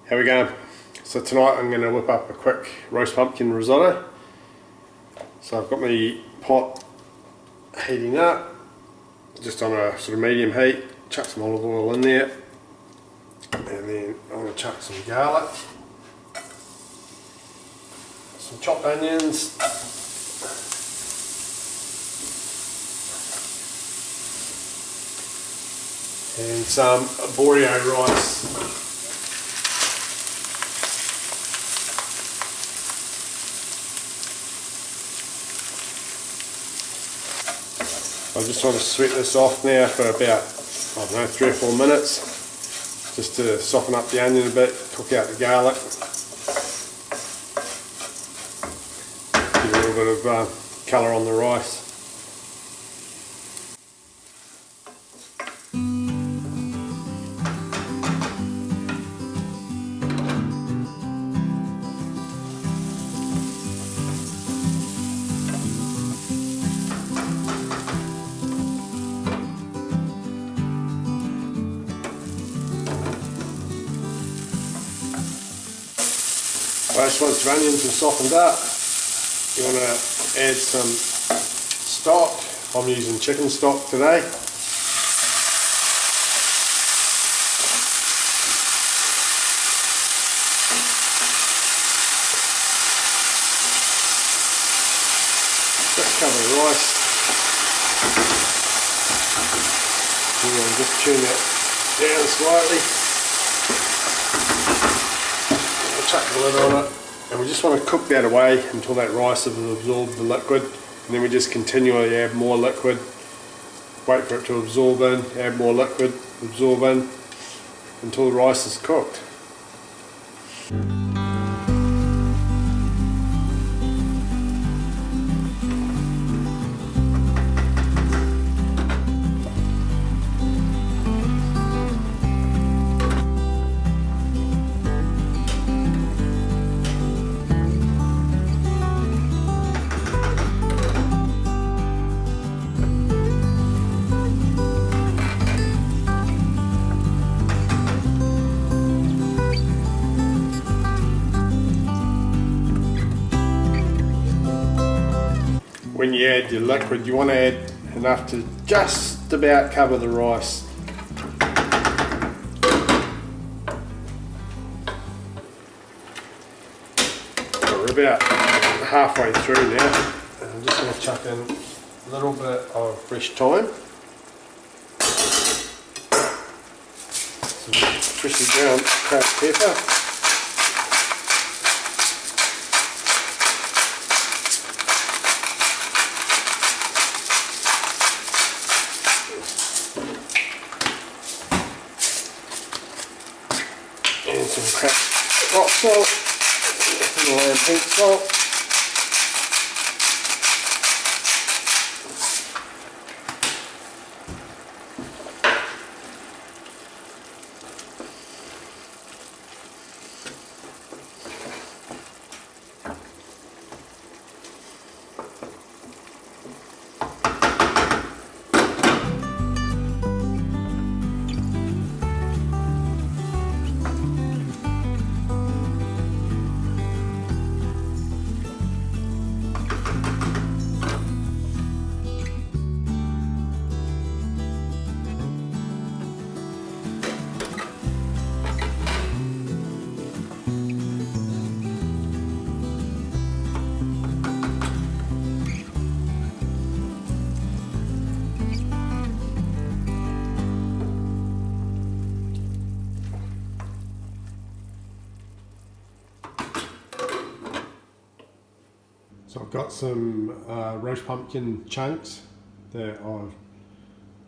How we going? So tonight I'm going to whip up a quick roast pumpkin risotto. So I've got my pot heating up, just on a sort of medium heat. Chuck some olive oil in there, and then I'm going to chuck some garlic, some chopped onions, and some Boreo rice. I just want to sweat this off now for about, I don't know, 3 or 4 minutes, just to soften up the onion a bit, cook out the garlic, give a little bit of colour on the rice. Once your onions are softened up, you want to add some stock. I'm using chicken stock today. Just cover the rice. And then just turn that down slightly. Chuck the lid on it, and we just want to cook that away until that rice has absorbed the liquid, and then we just continually add more liquid, wait for it to absorb in, add more liquid, absorb in, until the rice is cooked. When you add your liquid, you want to add enough to just about cover the rice. So we're about halfway through now, and I'm just going to chuck in a little bit of fresh thyme, some freshly ground cracked pepper, and some cracked rock salt, and pink salt. So I've got some roast pumpkin chunks that I've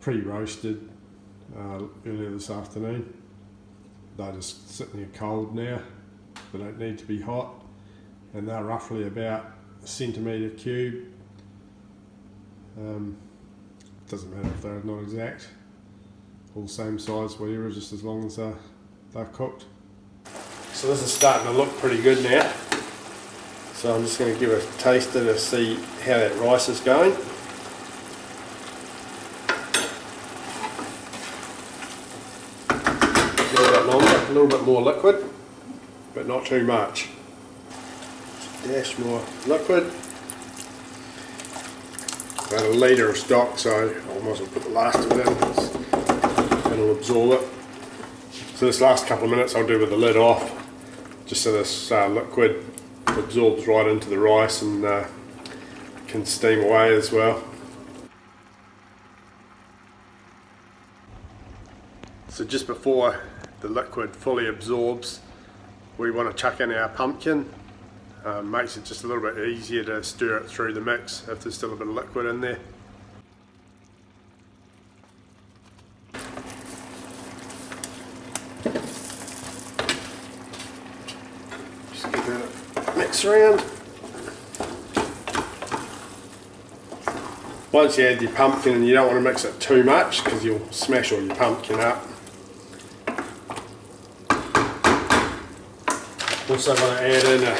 pre-roasted earlier this afternoon. They're just sitting here cold now. They don't need to be hot, and they're roughly about a centimetre cube. Doesn't matter if they're not exact, all the same size, whatever, just as long as they're cooked. So this is starting to look pretty good now. So I'm just going to give it a taster to see how that rice is going. Give it a bit longer, a little bit more liquid. but not too much. Dash more liquid. About a litre of stock, so I might as well put the last of it in. It'll absorb it. So this last couple of minutes I'll do with the lid off, just so this liquid absorbs right into the rice and can steam away as well. So just before the liquid fully absorbs, we want to chuck in our pumpkin. Makes it just a little bit easier to stir it through the mix if there's still a bit of liquid in there. Just give that a mix around. Once you add your pumpkin, you don't want to mix it too much because you'll smash all your pumpkin up. Also want to add in a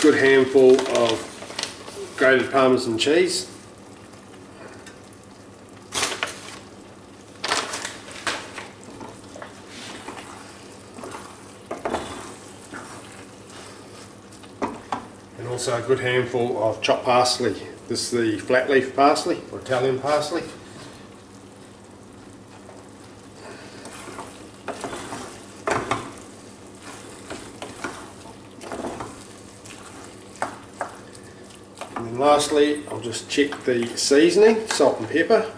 good handful of grated Parmesan cheese. And also a good handful of chopped parsley. This is the flat leaf parsley, or Italian parsley. And then lastly, I'll just check the seasoning, salt and pepper.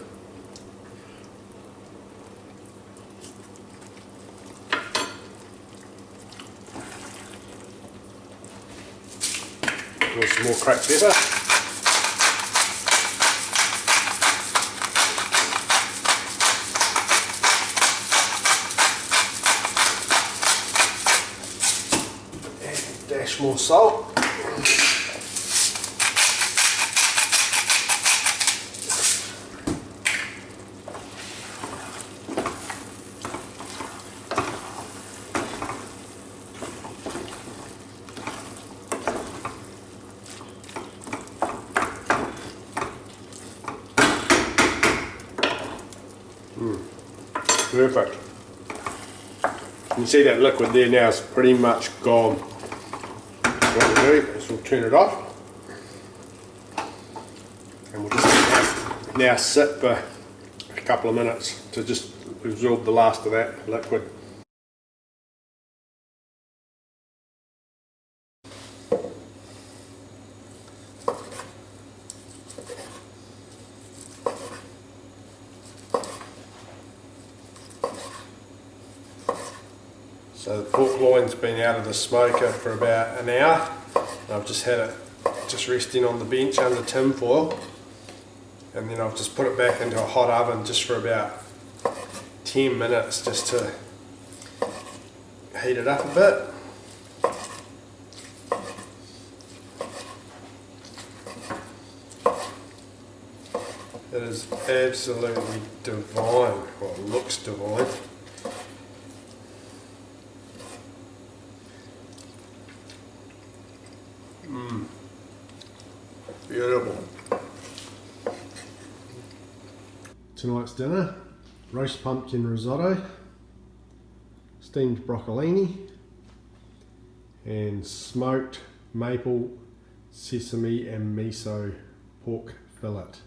And some more cracked pepper. And dash more salt. Perfect. You can see that liquid there now is pretty much gone. What we'll do is we'll turn it off and we'll just let that now sit for a couple of minutes to just absorb the last of that liquid. So the pork loin's been out of the smoker for about an hour. I've just had it just resting on the bench under tin foil, and then I've just put it back into a hot oven just for about 10 minutes just to heat it up a bit. It is absolutely divine, well, it looks divine. Beautiful. Tonight's dinner, roast pumpkin risotto, steamed broccolini, and smoked maple sesame and miso pork fillet.